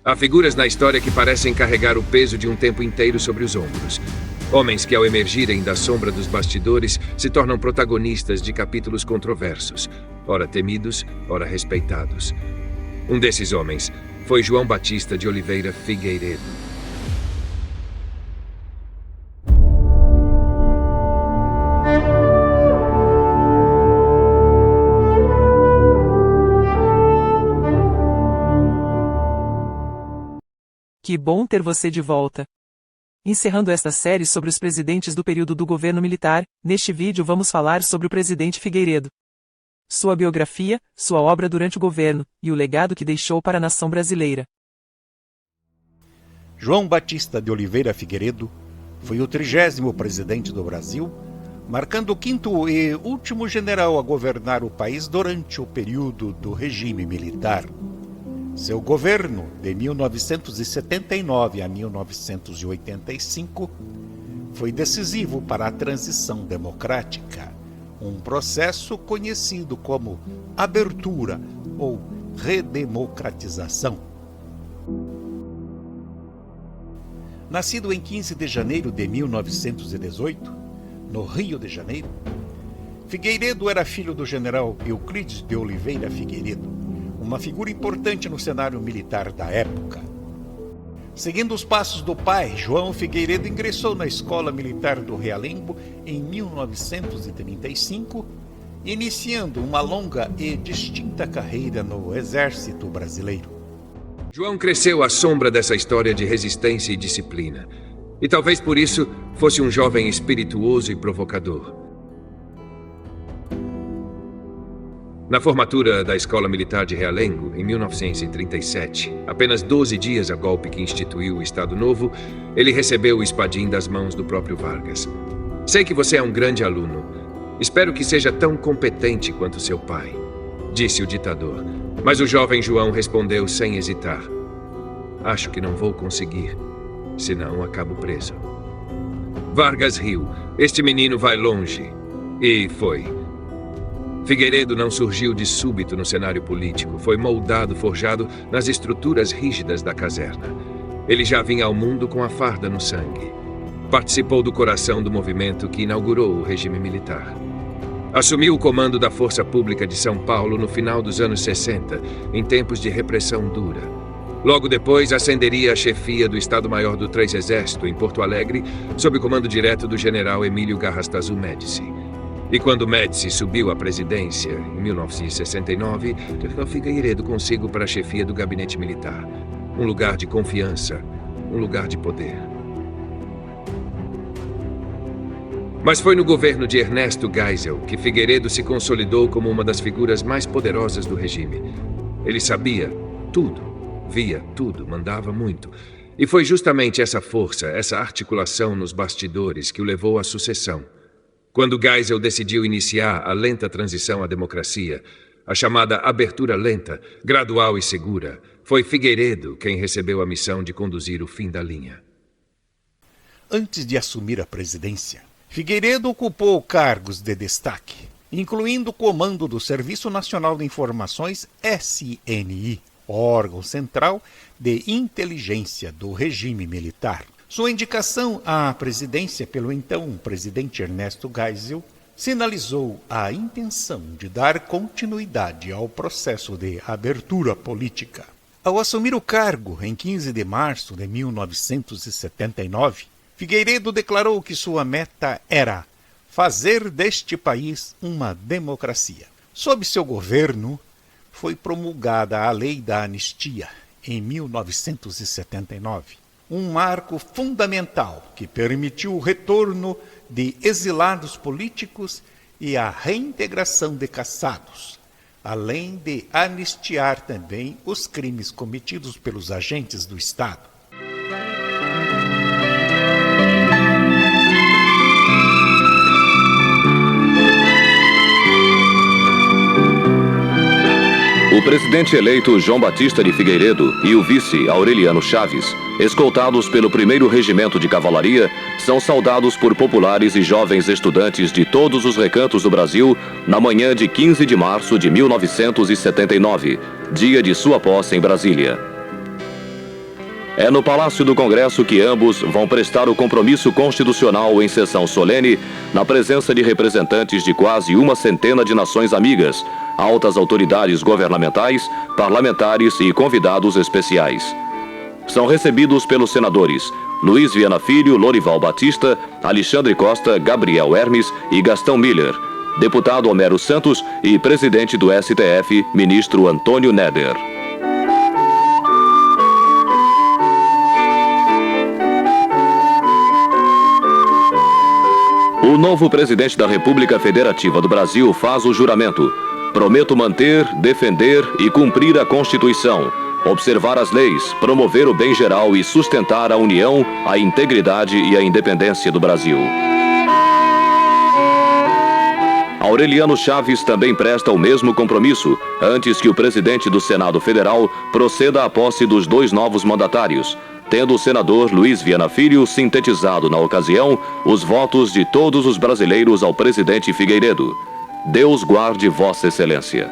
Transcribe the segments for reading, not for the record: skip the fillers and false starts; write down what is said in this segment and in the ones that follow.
Há figuras na história que parecem carregar o peso de um tempo inteiro sobre os ombros. Homens que, ao emergirem da sombra dos bastidores, se tornam protagonistas de capítulos controversos, ora temidos, ora respeitados. Um desses homens foi João Batista de Oliveira Figueiredo. Que bom ter você de volta! Encerrando esta série sobre os presidentes do período do governo militar, neste vídeo vamos falar sobre o presidente Figueiredo. Sua biografia, sua obra durante o governo, e o legado que deixou para a nação brasileira. João Batista de Oliveira Figueiredo foi o 30º presidente do Brasil, marcando o 5º e último general a governar o país durante o período do regime militar. Seu governo, de 1979 a 1985, foi decisivo para a transição democrática, um processo conhecido como abertura ou redemocratização. Nascido em 15 de janeiro de 1918, no Rio de Janeiro, Figueiredo era filho do general Euclides de Oliveira Figueiredo, uma figura importante no cenário militar da época. Seguindo os passos do pai, João Figueiredo ingressou na Escola Militar do Realengo em 1935, iniciando uma longa e distinta carreira no Exército Brasileiro. João cresceu à sombra dessa história de resistência e disciplina. E talvez por isso fosse um jovem espirituoso e provocador. Na formatura da Escola Militar de Realengo, em 1937, apenas 12 dias a golpe que instituiu o Estado Novo, ele recebeu o espadim das mãos do próprio Vargas. Sei que você é um grande aluno. Espero que seja tão competente quanto seu pai, disse o ditador. Mas o jovem João respondeu sem hesitar. Acho que não vou conseguir, senão acabo preso. Vargas riu. Este menino vai longe. E foi. Figueiredo não surgiu de súbito no cenário político, foi moldado, forjado nas estruturas rígidas da caserna. Ele já vinha ao mundo com a farda no sangue. Participou do coração do movimento que inaugurou o regime militar. Assumiu o comando da Força Pública de São Paulo no final dos anos 60, em tempos de repressão dura. Logo depois, ascenderia à chefia do Estado-Maior do 3 Exército, em Porto Alegre, sob o comando direto do general Emílio Garrastazu Médici. E quando Médici subiu à presidência, em 1969, levou Figueiredo consigo para a chefia do gabinete militar. Um lugar de confiança, um lugar de poder. Mas foi no governo de Ernesto Geisel que Figueiredo se consolidou como uma das figuras mais poderosas do regime. Ele sabia tudo, via tudo, mandava muito. E foi justamente essa força, essa articulação nos bastidores que o levou à sucessão. Quando Geisel decidiu iniciar a lenta transição à democracia, a chamada abertura lenta, gradual e segura, foi Figueiredo quem recebeu a missão de conduzir o fim da linha. Antes de assumir a presidência, Figueiredo ocupou cargos de destaque, incluindo o comando do Serviço Nacional de Informações, SNI, órgão central de inteligência do regime militar. Sua indicação à presidência pelo então presidente Ernesto Geisel sinalizou a intenção de dar continuidade ao processo de abertura política. Ao assumir o cargo em 15 de março de 1979, Figueiredo declarou que sua meta era fazer deste país uma democracia. Sob seu governo, foi promulgada a Lei da Anistia em 1979. Um marco fundamental que permitiu o retorno de exilados políticos e a reintegração de caçados, além de anistiar também os crimes cometidos pelos agentes do Estado. O presidente eleito João Batista de Figueiredo e o vice Aureliano Chaves, escoltados pelo 1º Regimento de Cavalaria, são saudados por populares e jovens estudantes de todos os recantos do Brasil na manhã de 15 de março de 1979, dia de sua posse em Brasília. É no Palácio do Congresso que ambos vão prestar o compromisso constitucional em sessão solene, na presença de representantes de quase uma centena de nações amigas, altas autoridades governamentais, parlamentares e convidados especiais. São recebidos pelos senadores Luiz Viana Filho, Lorival Batista, Alexandre Costa, Gabriel Hermes e Gastão Miller, deputado Homero Santos e presidente do STF, ministro Antônio Neder. O novo presidente da República Federativa do Brasil faz o juramento: prometo manter, defender e cumprir a Constituição, observar as leis, promover o bem geral e sustentar a união, a integridade e a independência do Brasil. Aureliano Chaves também presta o mesmo compromisso antes que o presidente do Senado Federal proceda à posse dos dois novos mandatários, tendo o senador Luiz Viana Filho sintetizado na ocasião os votos de todos os brasileiros ao presidente Figueiredo. Deus guarde Vossa Excelência.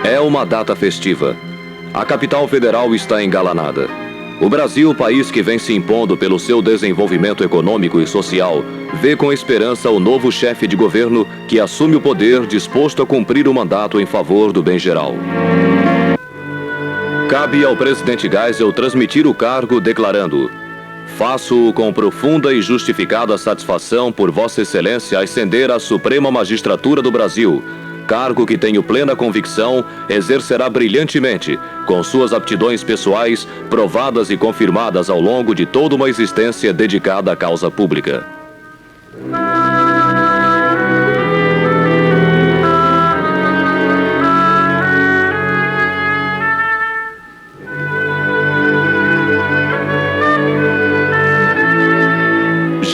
É uma data festiva. A capital federal está engalanada. O Brasil, país que vem se impondo pelo seu desenvolvimento econômico e social, vê com esperança o novo chefe de governo que assume o poder disposto a cumprir o mandato em favor do bem geral. Cabe ao presidente Geisel transmitir o cargo declarando: faço-o com profunda e justificada satisfação por Vossa Excelência ascender à Suprema Magistratura do Brasil, cargo que tenho plena convicção exercerá brilhantemente, com suas aptidões pessoais provadas e confirmadas ao longo de toda uma existência dedicada à causa pública.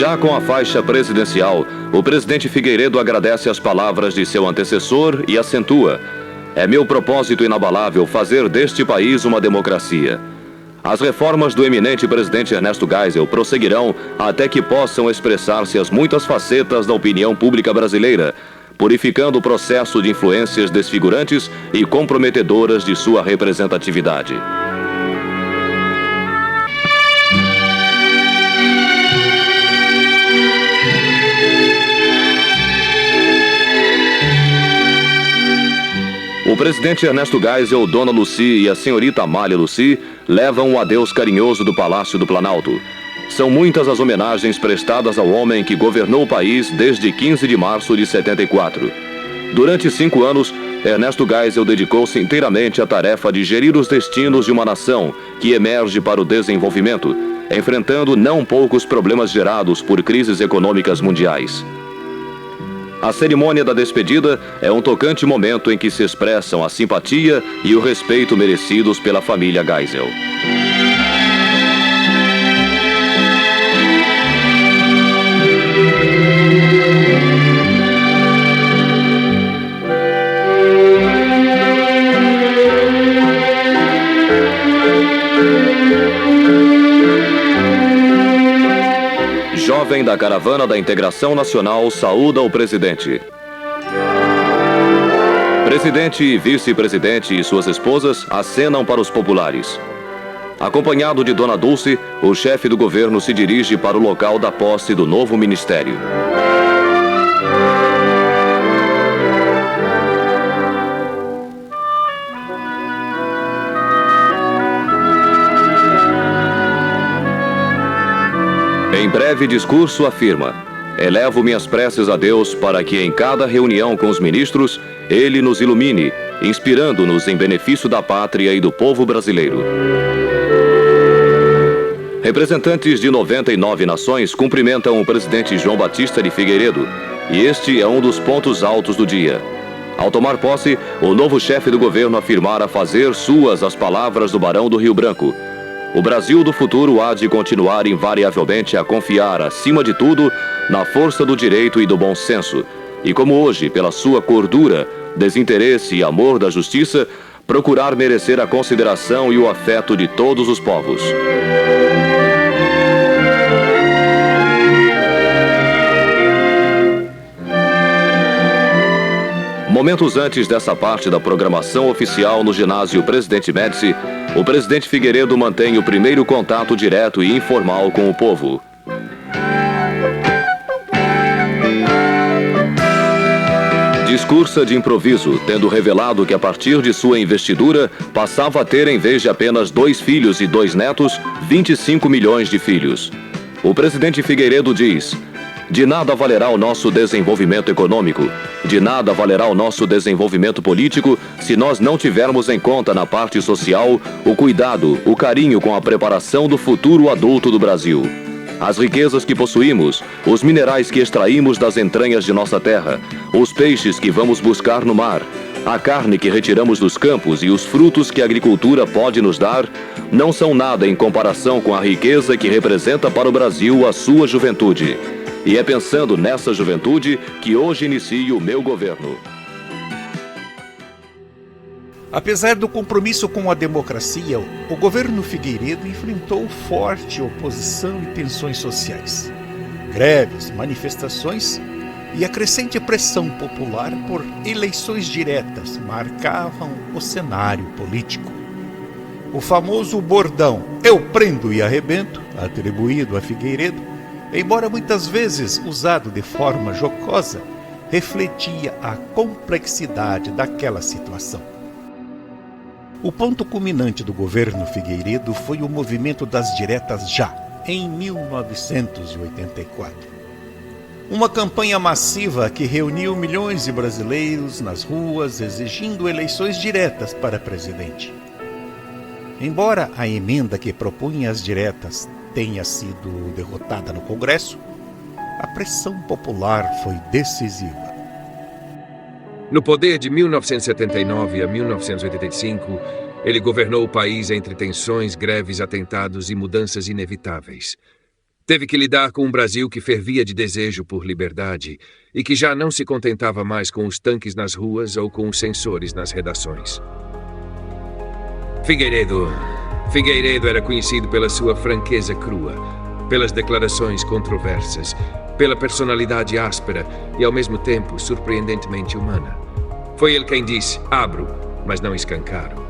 Já com a faixa presidencial, o presidente Figueiredo agradece as palavras de seu antecessor e acentua: é meu propósito inabalável fazer deste país uma democracia. As reformas do eminente presidente Ernesto Geisel prosseguirão até que possam expressar-se as muitas facetas da opinião pública brasileira, purificando o processo de influências desfigurantes e comprometedoras de sua representatividade. O presidente Ernesto Geisel, Dona Lucy e a senhorita Amália Lucy levam um adeus carinhoso do Palácio do Planalto. São muitas as homenagens prestadas ao homem que governou o país desde 15 de março de 74. Durante 5 anos, Ernesto Geisel dedicou-se inteiramente à tarefa de gerir os destinos de uma nação que emerge para o desenvolvimento, enfrentando não poucos problemas gerados por crises econômicas mundiais. A cerimônia da despedida é um tocante momento em que se expressam a simpatia e o respeito merecidos pela família Geisel. Jovem da Caravana da Integração Nacional saúda o presidente. Presidente e vice-presidente e suas esposas acenam para os populares. Acompanhado de Dona Dulce, o chefe do governo se dirige para o local da posse do novo ministério. Em breve discurso afirma: elevo minhas preces a Deus para que em cada reunião com os ministros, Ele nos ilumine, inspirando-nos em benefício da pátria e do povo brasileiro. Representantes de 99 nações cumprimentam o presidente João Batista de Figueiredo, e este é um dos pontos altos do dia. Ao tomar posse, o novo chefe do governo afirmara fazer suas as palavras do Barão do Rio Branco: o Brasil do futuro há de continuar invariavelmente a confiar, acima de tudo, na força do direito e do bom senso, e como hoje, pela sua cordura, desinteresse e amor da justiça, procurar merecer a consideração e o afeto de todos os povos. Momentos antes dessa parte da programação oficial no ginásio Presidente Médici, o presidente Figueiredo mantém o primeiro contato direto e informal com o povo. Discursa de improviso, tendo revelado que a partir de sua investidura passava a ter, em vez de apenas 2 filhos e 2 netos, 25 milhões de filhos. O presidente Figueiredo diz: de nada valerá o nosso desenvolvimento econômico, de nada valerá o nosso desenvolvimento político se nós não tivermos em conta na parte social o cuidado, o carinho com a preparação do futuro adulto do Brasil. As riquezas que possuímos, os minerais que extraímos das entranhas de nossa terra, os peixes que vamos buscar no mar, a carne que retiramos dos campos e os frutos que a agricultura pode nos dar, não são nada em comparação com a riqueza que representa para o Brasil a sua juventude. E é pensando nessa juventude que hoje inicio o meu governo. Apesar do compromisso com a democracia, o governo Figueiredo enfrentou forte oposição e tensões sociais. Greves, manifestações e a crescente pressão popular por eleições diretas marcavam o cenário político. O famoso bordão "eu prendo e arrebento", atribuído a Figueiredo, embora muitas vezes usado de forma jocosa, refletia a complexidade daquela situação. O ponto culminante do governo Figueiredo foi o movimento das diretas já, em 1984. Uma campanha massiva que reuniu milhões de brasileiros nas ruas exigindo eleições diretas para presidente. Embora a emenda que propunha as diretas tenha sido derrotada no Congresso, a pressão popular foi decisiva. No poder de 1979 a 1985, ele governou o país entre tensões, greves, atentados e mudanças inevitáveis. Teve que lidar com um Brasil que fervia de desejo por liberdade e que já não se contentava mais com os tanques nas ruas ou com os censores nas redações. Figueiredo era conhecido pela sua franqueza crua, pelas declarações controversas, pela personalidade áspera e, ao mesmo tempo, surpreendentemente humana. Foi ele quem disse: abro, mas não escancaro.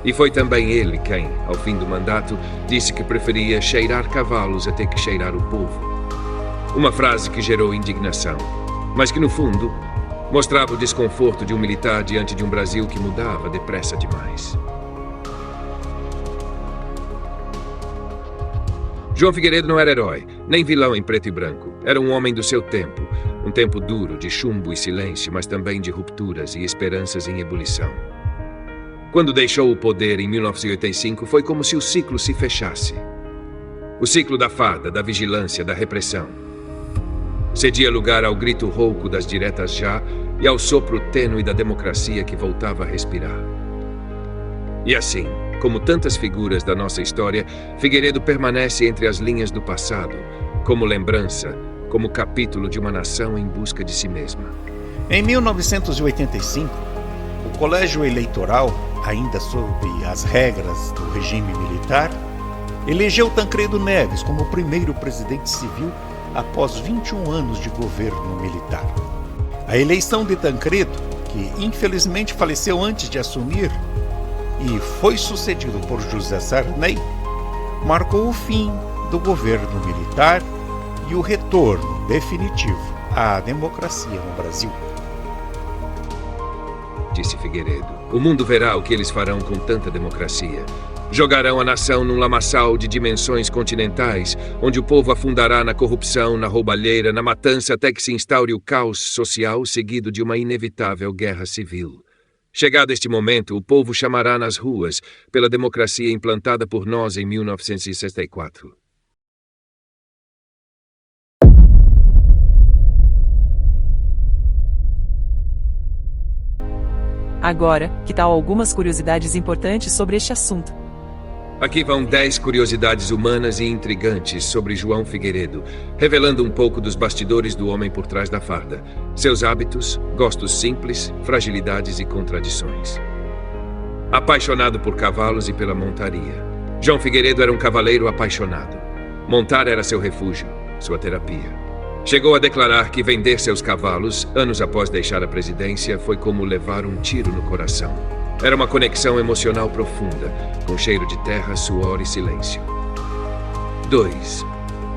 E foi também ele quem, ao fim do mandato, disse que preferia cheirar cavalos a ter que cheirar o povo. Uma frase que gerou indignação, mas que, no fundo, mostrava o desconforto de um militar diante de um Brasil que mudava depressa demais. João Figueiredo não era herói, nem vilão em preto e branco. Era um homem do seu tempo, um tempo duro, de chumbo e silêncio, mas também de rupturas e esperanças em ebulição. Quando deixou o poder em 1985, foi como se o ciclo se fechasse. O ciclo da farda, da vigilância, da repressão. Cedia lugar ao grito rouco das diretas já e ao sopro tênue da democracia que voltava a respirar. E assim, como tantas figuras da nossa história, Figueiredo permanece entre as linhas do passado, como lembrança, como capítulo de uma nação em busca de si mesma. Em 1985, o Colégio Eleitoral, ainda sob as regras do regime militar, elegeu Tancredo Neves como o primeiro presidente civil após 21 anos de governo militar. A eleição de Tancredo, que infelizmente faleceu antes de assumir, e foi sucedido por José Sarney, marcou o fim do governo militar e o retorno definitivo à democracia no Brasil. Disse Figueiredo: o mundo verá o que eles farão com tanta democracia. Jogarão a nação num lamaçal de dimensões continentais, onde o povo afundará na corrupção, na roubalheira, na matança, até que se instaure o caos social seguido de uma inevitável guerra civil. Chegado este momento, o povo chamará nas ruas pela democracia implantada por nós em 1964. Agora, que tal algumas curiosidades importantes sobre este assunto? Aqui vão 10 curiosidades humanas e intrigantes sobre João Figueiredo, revelando um pouco dos bastidores do homem por trás da farda, seus hábitos, gostos simples, fragilidades e contradições. Apaixonado por cavalos e pela montaria, João Figueiredo era um cavaleiro apaixonado. Montar era seu refúgio, sua terapia. Chegou a declarar que vender seus cavalos, anos após deixar a presidência, foi como levar um tiro no coração. Era uma conexão emocional profunda, com cheiro de terra, suor e silêncio. 2.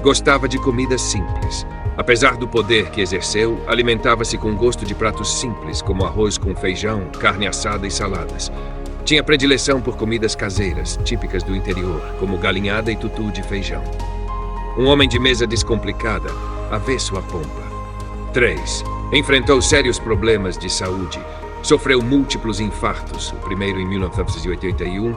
Gostava de comida simples. Apesar do poder que exerceu, alimentava-se com gosto de pratos simples, como arroz com feijão, carne assada e saladas. Tinha predileção por comidas caseiras, típicas do interior, como galinhada e tutu de feijão. Um homem de mesa descomplicada, avesso à pompa. 3. Enfrentou sérios problemas de saúde. Sofreu múltiplos infartos, o primeiro em 1981,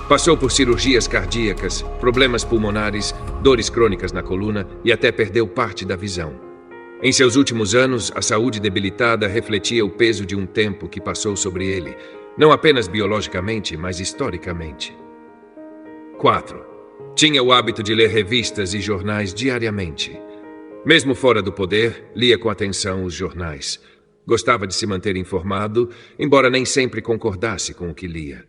passou por cirurgias cardíacas, problemas pulmonares, dores crônicas na coluna e até perdeu parte da visão. Em seus últimos anos, a saúde debilitada refletia o peso de um tempo que passou sobre ele, não apenas biologicamente, mas historicamente. 4. Tinha o hábito de ler revistas e jornais diariamente. Mesmo fora do poder, lia com atenção os jornais. Gostava de se manter informado, embora nem sempre concordasse com o que lia.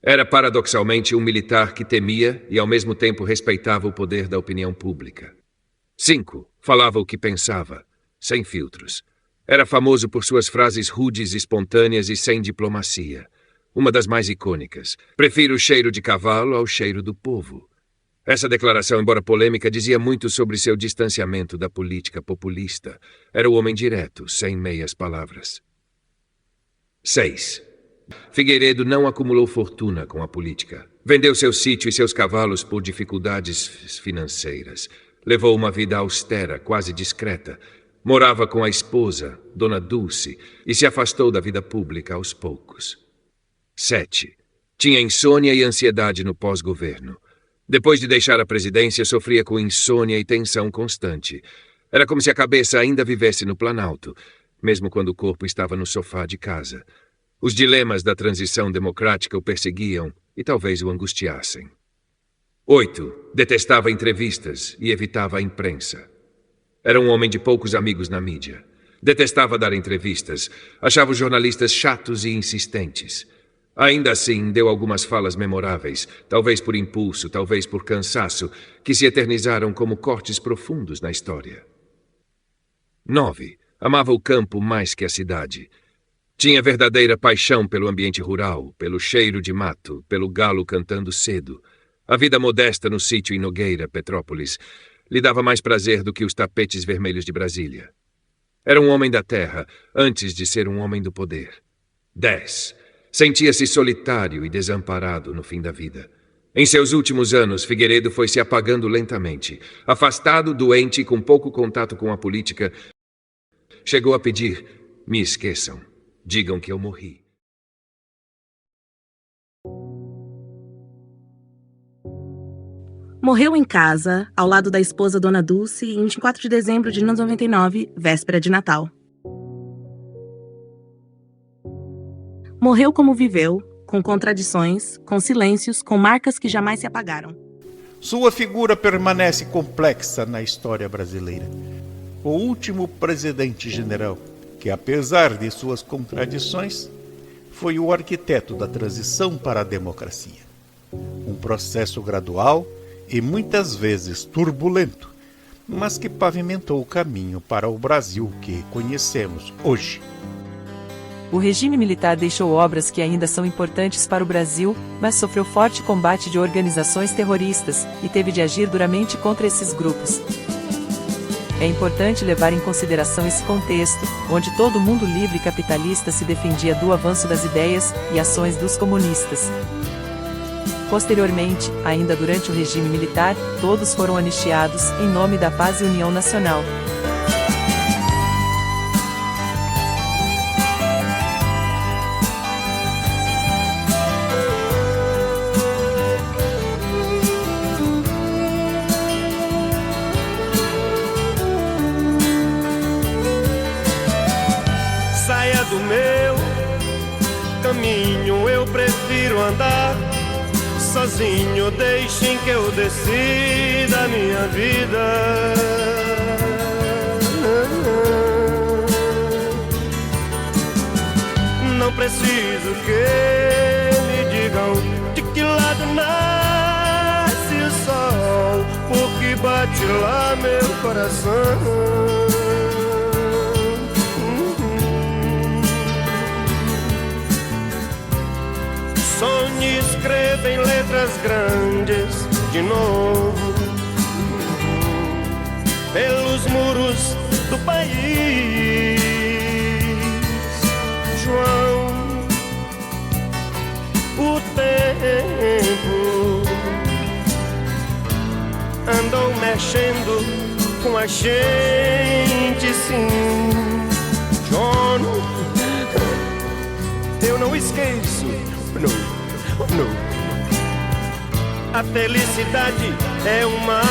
Era paradoxalmente um militar que temia e ao mesmo tempo respeitava o poder da opinião pública. 5. Falava o que pensava, sem filtros. Era famoso por suas frases rudes, espontâneas e sem diplomacia. Uma das mais icônicas. Prefiro o cheiro de cavalo ao cheiro do povo. Essa declaração, embora polêmica, dizia muito sobre seu distanciamento da política populista. Era o homem direto, sem meias palavras. 6. Figueiredo não acumulou fortuna com a política. Vendeu seu sítio e seus cavalos por dificuldades financeiras. Levou uma vida austera, quase discreta. Morava com a esposa, Dona Dulce, e se afastou da vida pública aos poucos. 7. Tinha insônia e ansiedade no pós-governo. Depois de deixar a presidência, sofria com insônia e tensão constante. Era como se a cabeça ainda vivesse no Planalto, mesmo quando o corpo estava no sofá de casa. Os dilemas da transição democrática o perseguiam e talvez o angustiassem. 8. Detestava entrevistas e evitava a imprensa. Era um homem de poucos amigos na mídia. Detestava dar entrevistas. Achava os jornalistas chatos e insistentes. Ainda assim, deu algumas falas memoráveis, talvez por impulso, talvez por cansaço, que se eternizaram como cortes profundos na história. 9. Amava o campo mais que a cidade. Tinha verdadeira paixão pelo ambiente rural, pelo cheiro de mato, pelo galo cantando cedo. A vida modesta no sítio em Nogueira, Petrópolis, lhe dava mais prazer do que os tapetes vermelhos de Brasília. Era um homem da terra, antes de ser um homem do poder. 10. Sentia-se solitário e desamparado no fim da vida. Em seus últimos anos, Figueiredo foi se apagando lentamente. Afastado, doente e com pouco contato com a política, chegou a pedir: me esqueçam, digam que eu morri. Morreu em casa, ao lado da esposa Dona Dulce, em 24 de dezembro de 1999, véspera de Natal. Morreu como viveu, com contradições, com silêncios, com marcas que jamais se apagaram. Sua figura permanece complexa na história brasileira. O último presidente-general, que apesar de suas contradições, foi o arquiteto da transição para a democracia. Um processo gradual e muitas vezes turbulento, mas que pavimentou o caminho para o Brasil que conhecemos hoje. O regime militar deixou obras que ainda são importantes para o Brasil, mas sofreu forte combate de organizações terroristas e teve de agir duramente contra esses grupos. É importante levar em consideração esse contexto, onde todo mundo livre capitalista se defendia do avanço das ideias e ações dos comunistas. Posteriormente, ainda durante o regime militar, todos foram anistiados em nome da paz e união nacional. Saia do meu caminho, eu prefiro andar sozinho, deixem que eu decida a minha vida. Não preciso que me digam de que lado nasce o sol, porque bate bate lá meu coração. Sonhe, escreva em letras grandes de novo pelos muros do país. João, o tempo andou mexendo com a gente, sim. John, eu não esqueço, não. A felicidade é uma